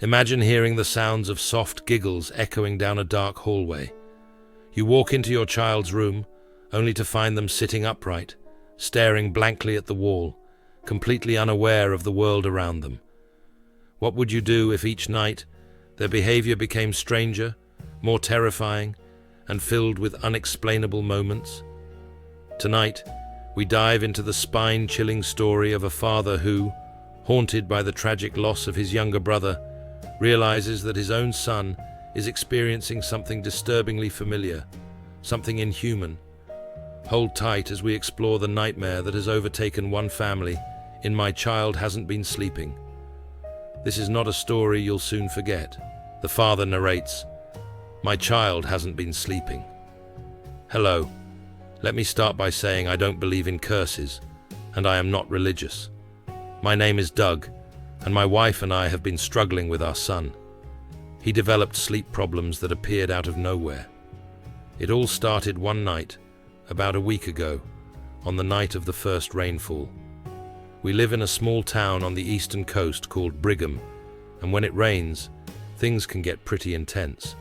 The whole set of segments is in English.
Imagine hearing the sounds of soft giggles echoing down a dark hallway. You walk into your child's room, only to find them sitting upright, staring blankly at the wall, completely unaware of the world around them. What would you do if each night their behavior became stranger, more terrifying, and filled with unexplainable moments? Tonight, we dive into the spine-chilling story of a father who, haunted by the tragic loss of his younger brother, realizes that his own son is experiencing something disturbingly familiar, something inhuman. Hold tight as we explore the nightmare that has overtaken one family in My Child Hasn't Been Sleeping. This is not a story you'll soon forget. The father narrates, "My child hasn't been sleeping." Hello. Let me start by saying I don't believe in curses, and I am not religious. My name is Doug, and my wife and I have been struggling with our son. He developed sleep problems that appeared out of nowhere. It all started one night, about a week ago, on the night of the first rainfall. We live in a small town on the eastern coast called Brigham, and when it rains, things can get pretty intense.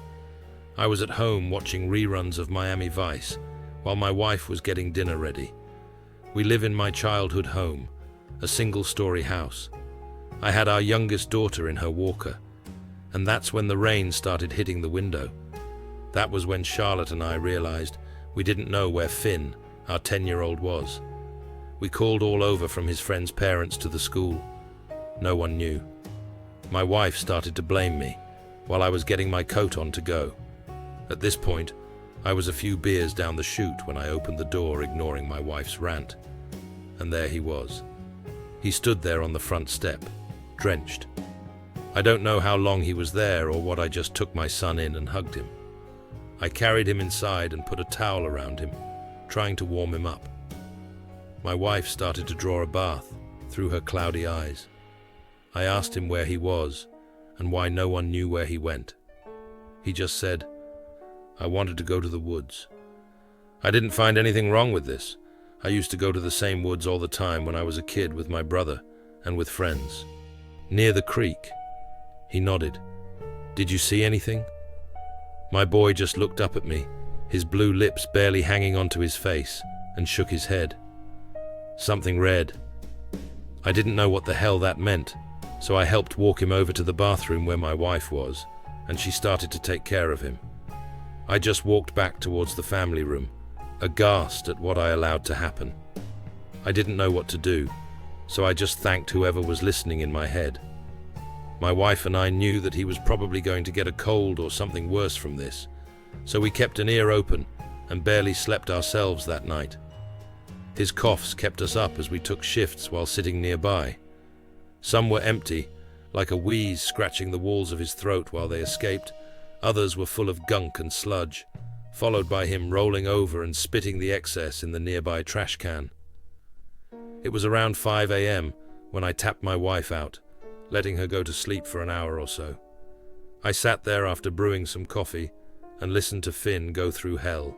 I was at home watching reruns of Miami Vice, while my wife was getting dinner ready. We live in my childhood home, a single-story house. I had our youngest daughter in her walker, and that's when the rain started hitting the window. That was when Charlotte and I realized we didn't know where Finn, our 10-year-old, was. We called all over from his friends' parents to the school. No one knew. My wife started to blame me while I was getting my coat on to go. At this point, I was a few beers down the chute when I opened the door, ignoring my wife's rant. And there he was. He stood there on the front step, drenched. I don't know how long he was there or what. I just took my son in and hugged him. I carried him inside and put a towel around him, trying to warm him up. My wife started to draw a bath through her cloudy eyes. I asked him where he was and why no one knew where he went. He just said, "I wanted to go to the woods." I didn't find anything wrong with this. I used to go to the same woods all the time when I was a kid with my brother and with friends. Near the creek. He nodded. "Did you see anything?" My boy just looked up at me, his blue lips barely hanging onto his face, and shook his head. "Something red." I didn't know what the hell that meant, so I helped walk him over to the bathroom where my wife was, and she started to take care of him. I just walked back towards the family room, aghast at what I allowed to happen. I didn't know what to do, so I just thanked whoever was listening in my head. My wife and I knew that he was probably going to get a cold or something worse from this, so we kept an ear open and barely slept ourselves that night. His coughs kept us up as we took shifts while sitting nearby. Some were empty, like a wheeze scratching the walls of his throat while they escaped. Others were full of gunk and sludge, followed by him rolling over and spitting the excess in the nearby trash can. It was around 5 a.m. when I tapped my wife out, letting her go to sleep for an hour or so. I sat there after brewing some coffee and listened to Finn go through hell.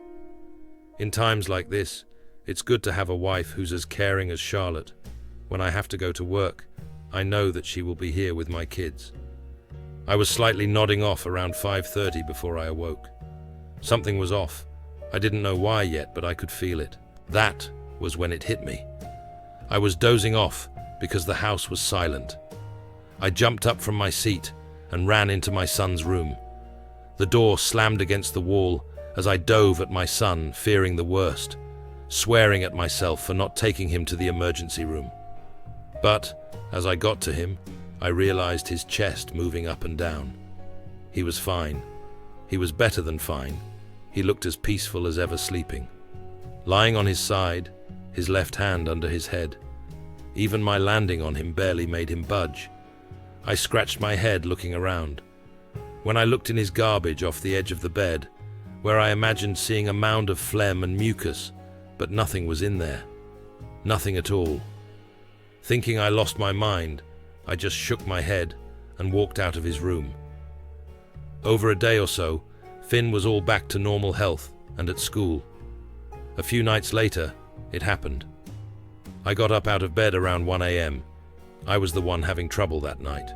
In times like this, it's good to have a wife who's as caring as Charlotte. When I have to go to work, I know that she will be here with my kids. I was slightly nodding off around 5:30 before I awoke. Something was off. I didn't know why yet, but I could feel it. That was when it hit me. I was dozing off because the house was silent. I jumped up from my seat and ran into my son's room. The door slammed against the wall as I dove at my son, fearing the worst, swearing at myself for not taking him to the emergency room. But as I got to him, I realized his chest moving up and down. He was fine. He was better than fine. He looked as peaceful as ever sleeping. Lying on his side, his left hand under his head. Even my landing on him barely made him budge. I scratched my head looking around. When I looked in his garbage off the edge of the bed, where I imagined seeing a mound of phlegm and mucus, but nothing was in there. Nothing at all. Thinking I lost my mind, I just shook my head and walked out of his room. Over a day or so, Finn was all back to normal health and at school. A few nights later, it happened. I got up out of bed around 1 a.m. I was the one having trouble that night.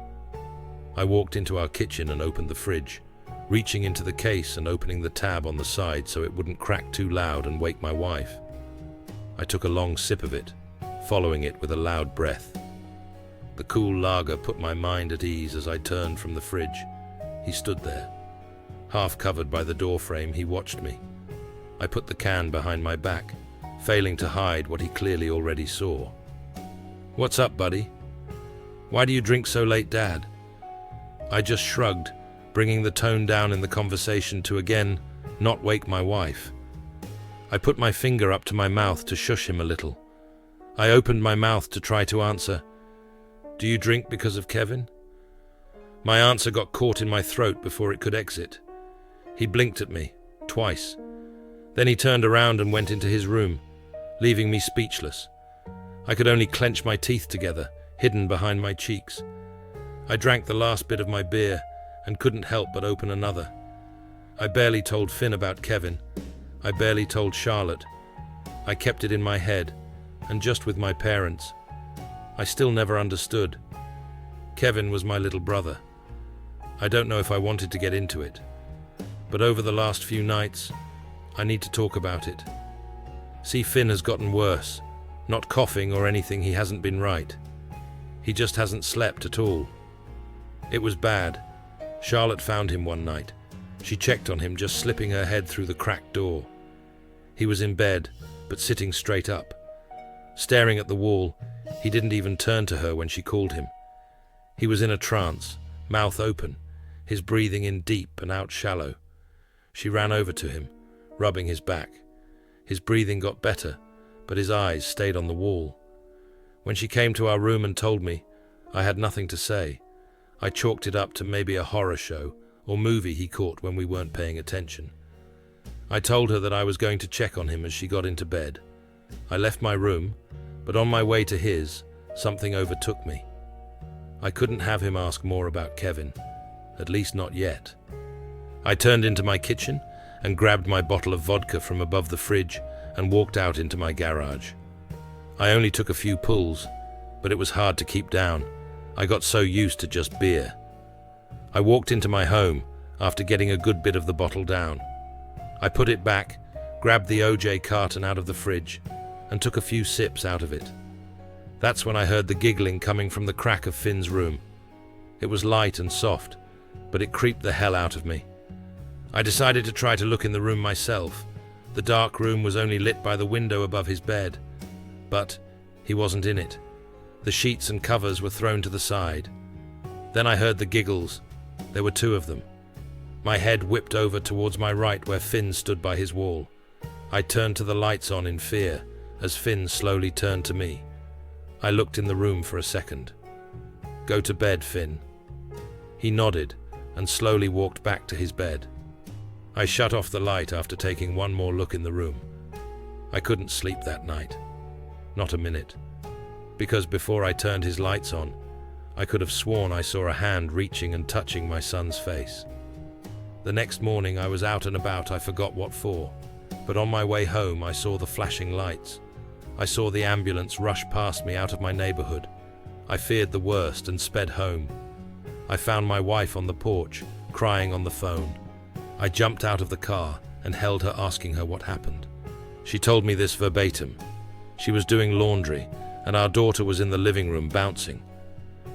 I walked into our kitchen and opened the fridge, reaching into the case and opening the tab on the side so it wouldn't crack too loud and wake my wife. I took a long sip of it, following it with a loud breath. The cool lager put my mind at ease as I turned from the fridge. He stood there. Half covered by the doorframe, he watched me. I put the can behind my back, failing to hide what he clearly already saw. "What's up, buddy? Why do you drink so late, Dad?" I just shrugged, bringing the tone down in the conversation to again not wake my wife. I put my finger up to my mouth to shush him a little. I opened my mouth to try to answer, "Do you drink because of Kevin?" My answer got caught in my throat before it could exit. He blinked at me, twice. Then he turned around and went into his room, leaving me speechless. I could only clench my teeth together, hidden behind my cheeks. I drank the last bit of my beer and couldn't help but open another. I barely told Finn about Kevin. I barely told Charlotte. I kept it in my head, and just with my parents. I still never understood. Kevin was my little brother. I don't know if I wanted to get into it, but over the last few nights, I need to talk about it. See, Finn has gotten worse, not coughing or anything, he hasn't been right. He just hasn't slept at all. It was bad. Charlotte found him one night. She checked on him, just slipping her head through the cracked door. He was in bed, but sitting straight up. Staring at the wall, he didn't even turn to her when she called him. He was in a trance, mouth open, his breathing in deep and out shallow. She ran over to him, rubbing his back. His breathing got better, but his eyes stayed on the wall. When she came to our room and told me, I had nothing to say. I chalked it up to maybe a horror show or movie he caught when we weren't paying attention. I told her that I was going to check on him as she got into bed. I left my room, but on my way to his, something overtook me. I couldn't have him ask more about Kevin, at least not yet. I turned into my kitchen and grabbed my bottle of vodka from above the fridge and walked out into my garage. I only took a few pulls, but it was hard to keep down. I got so used to just beer. I walked into my home after getting a good bit of the bottle down. I put it back, grabbed the OJ carton out of the fridge, and took a few sips out of it. That's when I heard the giggling coming from the crack of Finn's room. It was light and soft, but it creeped the hell out of me. I decided to try to look in the room myself. The dark room was only lit by the window above his bed, but he wasn't in it. The sheets and covers were thrown to the side. Then I heard the giggles. There were two of them. My head whipped over towards my right where Finn stood by his wall. I turned to the lights on in fear as Finn slowly turned to me. I looked in the room for a second. "Go to bed, Finn." He nodded and slowly walked back to his bed. I shut off the light after taking one more look in the room. I couldn't sleep that night. Not a minute. Because before I turned his lights on, I could have sworn I saw a hand reaching and touching my son's face. The next morning I was out and about, I forgot what for, but on my way home I saw the flashing lights. I saw the ambulance rush past me out of my neighborhood. I feared the worst and sped home. I found my wife on the porch, crying on the phone. I jumped out of the car and held her, asking her what happened. She told me this verbatim. She was doing laundry, and our daughter was in the living room bouncing.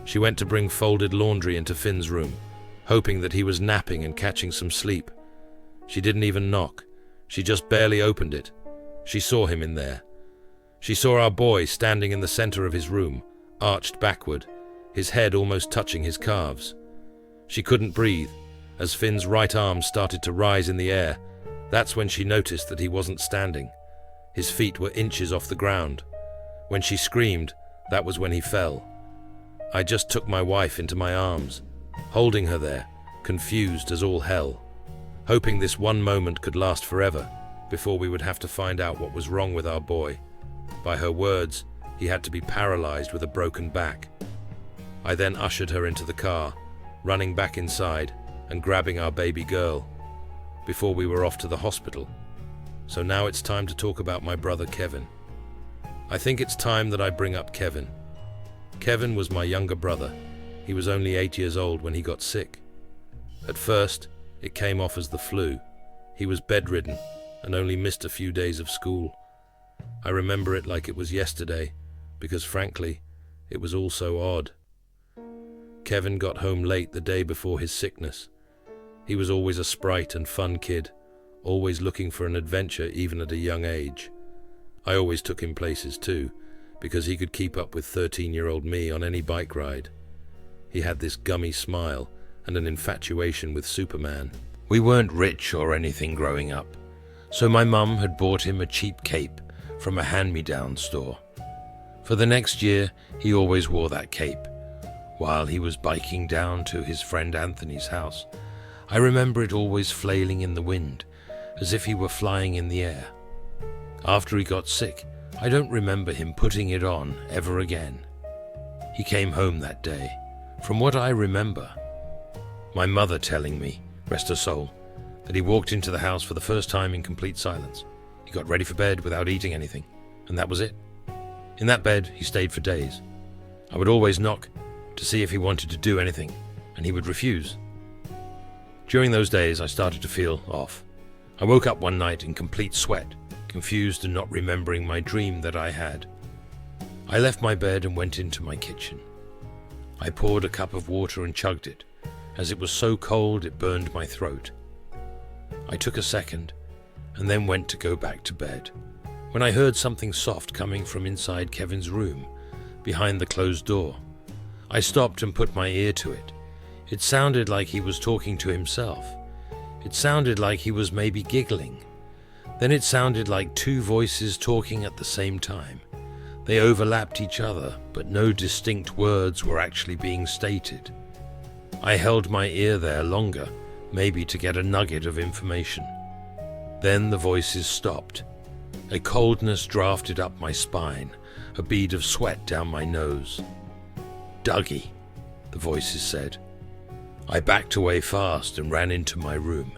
She went to bring folded laundry into Finn's room, hoping that he was napping and catching some sleep. She didn't even knock. She just barely opened it. She saw him in there. She saw our boy standing in the center of his room, arched backward, his head almost touching his calves. She couldn't breathe. As Finn's right arm started to rise in the air, that's when she noticed that he wasn't standing. His feet were inches off the ground. When she screamed, that was when he fell. I just took my wife into my arms, holding her there, confused as all hell, hoping this one moment could last forever before we would have to find out what was wrong with our boy. By her words, he had to be paralyzed with a broken back. I then ushered her into the car, running back inside and grabbing our baby girl, before we were off to the hospital. So now it's time to talk about my brother Kevin. I think it's time that I bring up Kevin. Kevin was my younger brother. He was only 8 years old when he got sick. At first, it came off as the flu. He was bedridden and only missed a few days of school. I remember it like it was yesterday, because frankly, it was all so odd. Kevin got home late the day before his sickness. He was always a sprite and fun kid, always looking for an adventure even at a young age. I always took him places too, because he could keep up with 13-year-old me on any bike ride. He had this gummy smile and an infatuation with Superman. We weren't rich or anything growing up, so my mum had bought him a cheap cape from a hand-me-down store. For the next year, he always wore that cape. While he was biking down to his friend Anthony's house, I remember it always flailing in the wind, as if he were flying in the air. After he got sick, I don't remember him putting it on ever again. He came home that day, from what I remember. My mother telling me, rest her soul, that he walked into the house for the first time in complete silence. He got ready for bed without eating anything, and that was it. In that bed, he stayed for days. I would always knock to see if he wanted to do anything, and he would refuse. During those days, I started to feel off. I woke up one night in complete sweat, confused and not remembering my dream that I had. I left my bed and went into my kitchen. I poured a cup of water and chugged it, as it was so cold it burned my throat. I took a second, and then went to go back to bed, when I heard something soft coming from inside Kevin's room, behind the closed door. I stopped and put my ear to it. It sounded like he was talking to himself. It sounded like he was maybe giggling. Then it sounded like two voices talking at the same time. They overlapped each other, but no distinct words were actually being stated. I held my ear there longer, maybe to get a nugget of information. Then the voices stopped. A coldness drafted up my spine, a bead of sweat down my nose. "Dougie," the voices said. I backed away fast and ran into my room,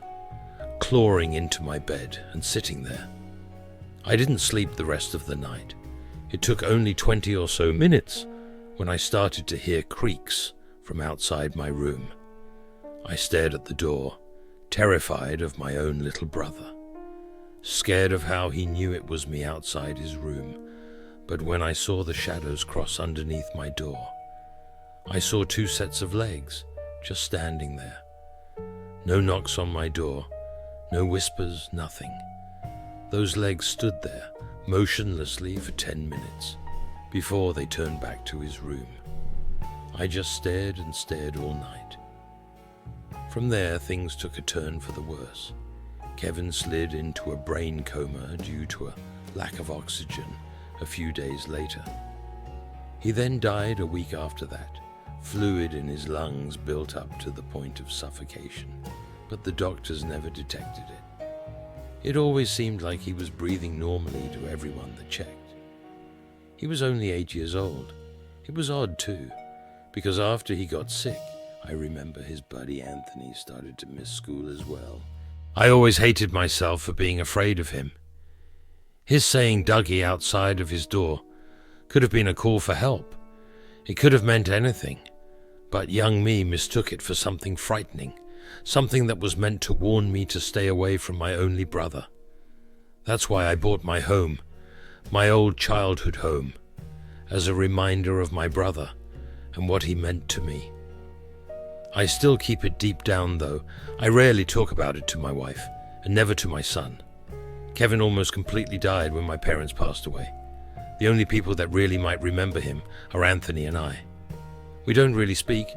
clawing into my bed and sitting there. I didn't sleep the rest of the night. It took only 20 or so minutes when I started to hear creaks from outside my room. I stared at the door, terrified of my own little brother, scared of how he knew it was me outside his room. But when I saw the shadows cross underneath my door, I saw two sets of legs just standing there. No knocks on my door, no whispers, nothing. Those legs stood there, motionlessly for 10 minutes, before they turned back to his room. I just stared and stared all night. From there, things took a turn for the worse. Kevin slid into a brain coma due to a lack of oxygen a few days later. He then died a week after that. Fluid in his lungs built up to the point of suffocation, but the doctors never detected it. It always seemed like he was breathing normally to everyone that checked. He was only 8 years old. It was odd too, because after he got sick, I remember his buddy Anthony started to miss school as well. I always hated myself for being afraid of him. His saying Dougie outside of his door could have been a call for help. It could have meant anything, but young me mistook it for something frightening, something that was meant to warn me to stay away from my only brother. That's why I bought my home, my old childhood home, as a reminder of my brother and what he meant to me. I still keep it deep down, though. I rarely talk about it to my wife, and never to my son. Kevin almost completely died when my parents passed away. The only people that really might remember him are Anthony and I. We don't really speak.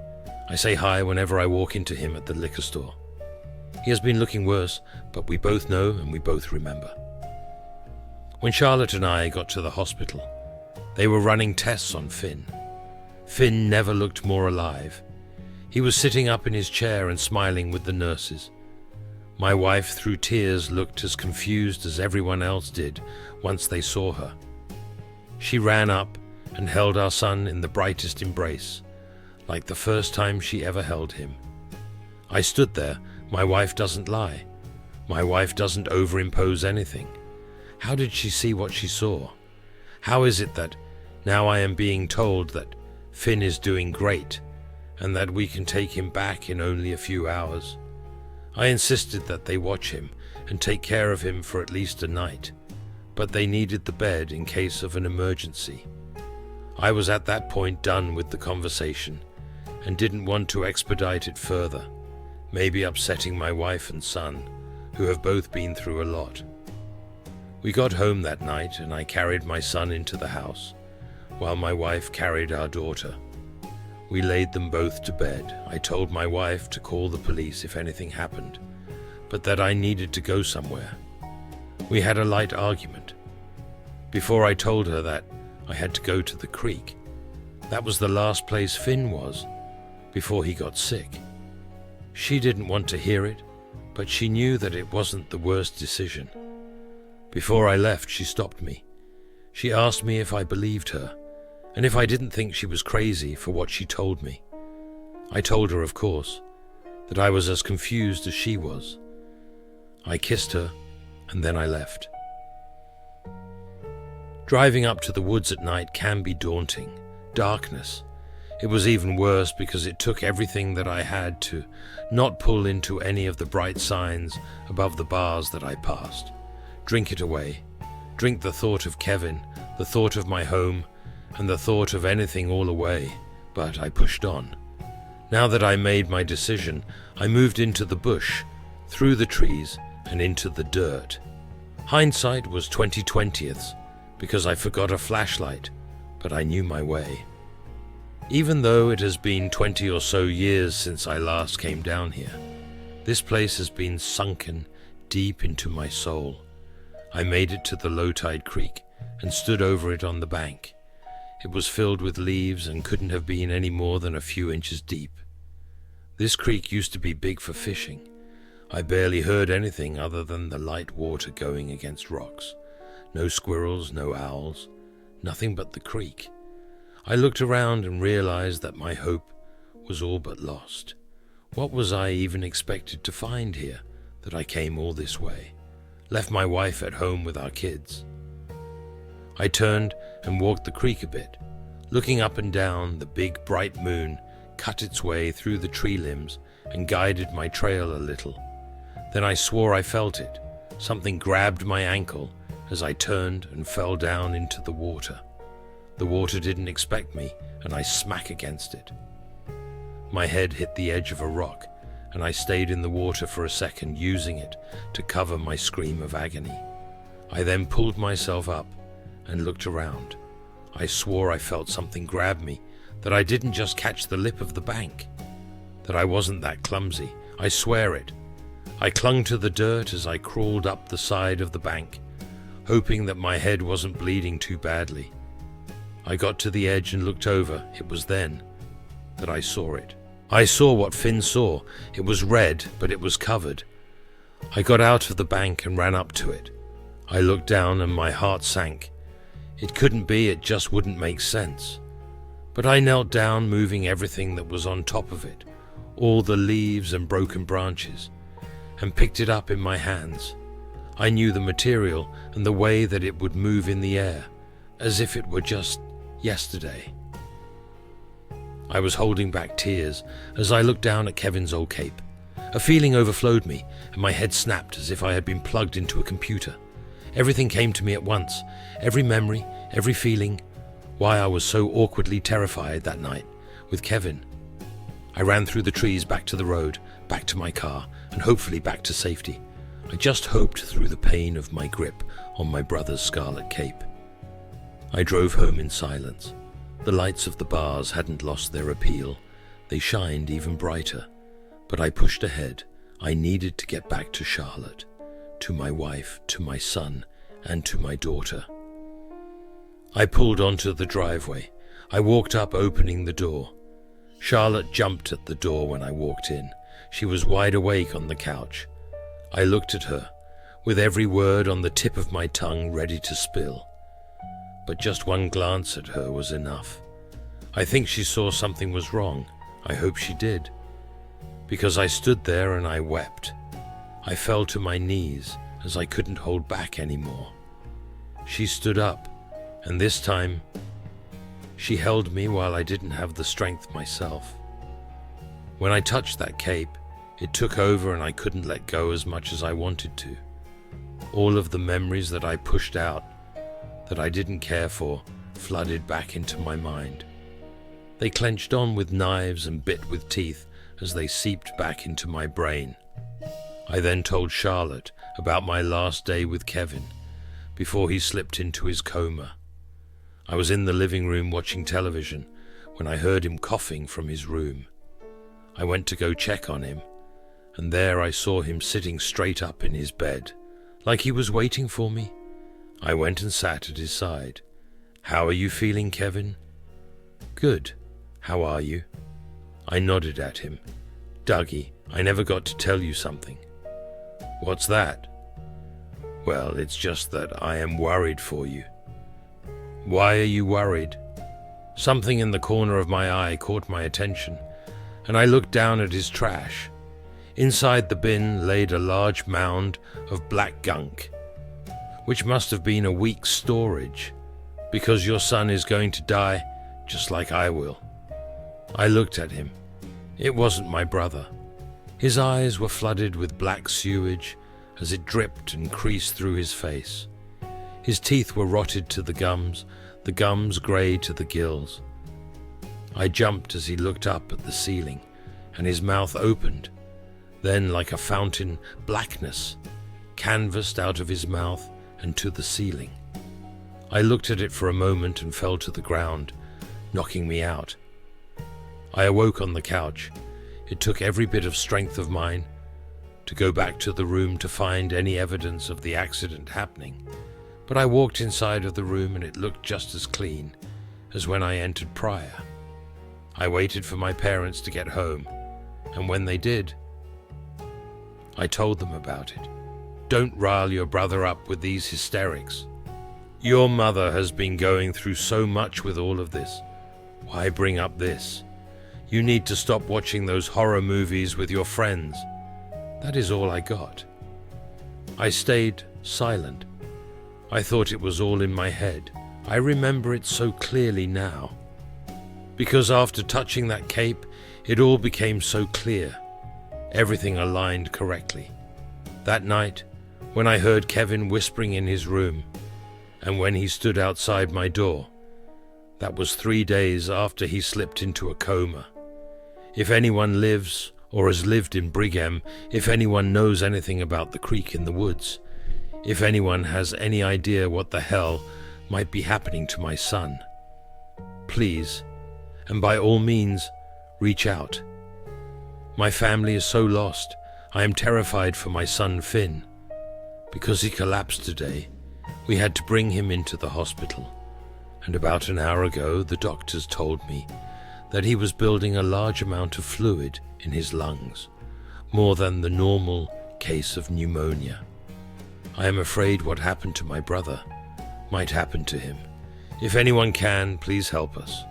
I say hi whenever I walk into him at the liquor store. He has been looking worse, but we both know and we both remember. When Charlotte and I got to the hospital, they were running tests on Finn. Finn never looked more alive. He was sitting up in his chair and smiling with the nurses. My wife, through tears, looked as confused as everyone else did once they saw her. She ran up and held our son in the brightest embrace, like the first time she ever held him. I stood there. My wife doesn't lie. My wife doesn't overimpose anything. How did she see what she saw? How is it that now I am being told that Finn is doing great, and that we can take him back in only a few hours. I insisted that they watch him and take care of him for at least a night, but they needed the bed in case of an emergency. I was at that point done with the conversation and didn't want to expedite it further, maybe upsetting my wife and son, who have both been through a lot. We got home that night and I carried my son into the house, while my wife carried our daughter. We laid them both to bed. I told my wife to call the police if anything happened, but that I needed to go somewhere. We had a light argument. Before I told her that I had to go to the creek. That was the last place Finn was, before he got sick. She didn't want to hear it, but she knew that it wasn't the worst decision. Before I left, she stopped me. She asked me if I believed her, and if I didn't think she was crazy for what she told me. I told her, of course, that I was as confused as she was. I kissed her, and then I left. Driving up to the woods at night can be daunting. Darkness. It was even worse because it took everything that I had to not pull into any of the bright signs above the bars that I passed. Drink it away. Drink the thought of Kevin, the thought of my home, and the thought of anything all away. But I pushed on. Now that I made my decision, I moved into the bush, through the trees, and into the dirt. Hindsight was 20/20ths, because I forgot a flashlight, but I knew my way. Even though it has been 20 or so years since I last came down here, this place has been sunken deep into my soul. I made it to the low-tide creek and stood over it on the bank. It was filled with leaves and couldn't have been any more than a few inches deep. This creek used to be big for fishing. I barely heard anything other than the light water going against rocks. No squirrels, no owls, nothing but the creek. I looked around and realized that my hope was all but lost. What was I even expected to find here, that I came all this way? Left my wife at home with our kids. I turned and walked the creek a bit. Looking up and down, the big bright moon cut its way through the tree limbs and guided my trail a little. Then I swore I felt it. Something grabbed my ankle as I turned and fell down into the water. The water didn't expect me, and I smack against it. My head hit the edge of a rock, and I stayed in the water for a second, using it to cover my scream of agony. I then pulled myself up and looked around. I swore I felt something grab me, that I didn't just catch the lip of the bank, that I wasn't that clumsy. I swear it. I clung to the dirt as I crawled up the side of the bank, hoping that my head wasn't bleeding too badly. I got to the edge and looked over. It was then that I saw it. I saw what Finn saw. It was red, but it was covered. I got out of the bank and ran up to it. I looked down and my heart sank. It couldn't be, it just wouldn't make sense. But I knelt down, moving everything that was on top of it, all the leaves and broken branches, and picked it up in my hands. I knew the material and the way that it would move in the air, as if it were just yesterday. I was holding back tears as I looked down at Kevin's old cape. A feeling overflowed me, and my head snapped as if I had been plugged into a computer. Everything came to me at once, every memory, every feeling, why I was so awkwardly terrified that night with Kevin. I ran through the trees back to the road, back to my car, and hopefully back to safety. I just hoped through the pain of my grip on my brother's scarlet cape. I drove home in silence. The lights of the bars hadn't lost their appeal. They shined even brighter. But I pushed ahead. I needed to get back to Charlotte, to my wife, to my son, and to my daughter. I pulled onto the driveway. I walked up, opening the door. Charlotte jumped at the door when I walked in. She was wide awake on the couch. I looked at her, with every word on the tip of my tongue ready to spill. But just one glance at her was enough. I think she saw something was wrong. I hope she did. Because I stood there and I wept. I fell to my knees as I couldn't hold back anymore. She stood up, and this time she held me while I didn't have the strength myself. When I touched that cape, it took over and I couldn't let go as much as I wanted to. All of the memories that I pushed out, that I didn't care for, flooded back into my mind. They clenched on with knives and bit with teeth as they seeped back into my brain. I then told Charlotte about my last day with Kevin, before he slipped into his coma. I was in the living room watching television when I heard him coughing from his room. I went to go check on him, and there I saw him sitting straight up in his bed, like he was waiting for me. I went and sat at his side. "How are you feeling, Kevin?" "Good. How are you?" I nodded at him. "Dougie, I never got to tell you something." "What's that?" "Well, it's just that I am worried for you." "Why are you worried?" Something in the corner of my eye caught my attention, and I looked down at his trash. Inside the bin laid a large mound of black gunk, which must have been a week's storage, because your son is going to die just like I will. I looked at him. It wasn't my brother. His eyes were flooded with black sewage as it dripped and creased through his face. His teeth were rotted to the gums grey to the gills. I jumped as he looked up at the ceiling, and his mouth opened. Then, like a fountain, blackness canvassed out of his mouth and to the ceiling. I looked at it for a moment and fell to the ground, knocking me out. I awoke on the couch. It took every bit of strength of mine to go back to the room to find any evidence of the accident happening. But I walked inside of the room and it looked just as clean as when I entered prior. I waited for my parents to get home, and when they did, I told them about it. Don't rile your brother up with these hysterics. Your mother has been going through so much with all of this. Why bring up this? You need to stop watching those horror movies with your friends. That is all I got. I stayed silent. I thought it was all in my head. I remember it so clearly now. Because after touching that cape, it all became so clear. Everything aligned correctly. That night, when I heard Kevin whispering in his room, and when he stood outside my door, that was 3 days after he slipped into a coma. If anyone lives or has lived in Brigham, if anyone knows anything about the creek in the woods, if anyone has any idea what the hell might be happening to my son, please, and by all means, reach out. My family is so lost. I am terrified for my son Finn. Because he collapsed today, we had to bring him into the hospital. And about an hour ago, the doctors told me that he was building a large amount of fluid in his lungs, more than the normal case of pneumonia. I am afraid what happened to my brother might happen to him. If anyone can, please help us.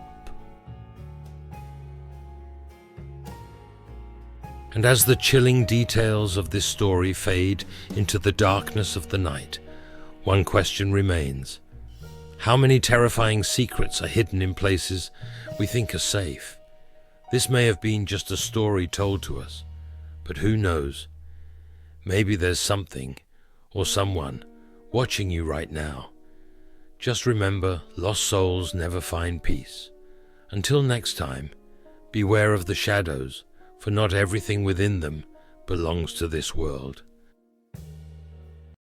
And as the chilling details of this story fade into the darkness of the night, one question remains. How many terrifying secrets are hidden in places we think are safe? This may have been just a story told to us, but who knows? Maybe there's something or someone watching you right now. Just remember, lost souls never find peace. Until next time, beware of the shadows, for not everything within them belongs to this world.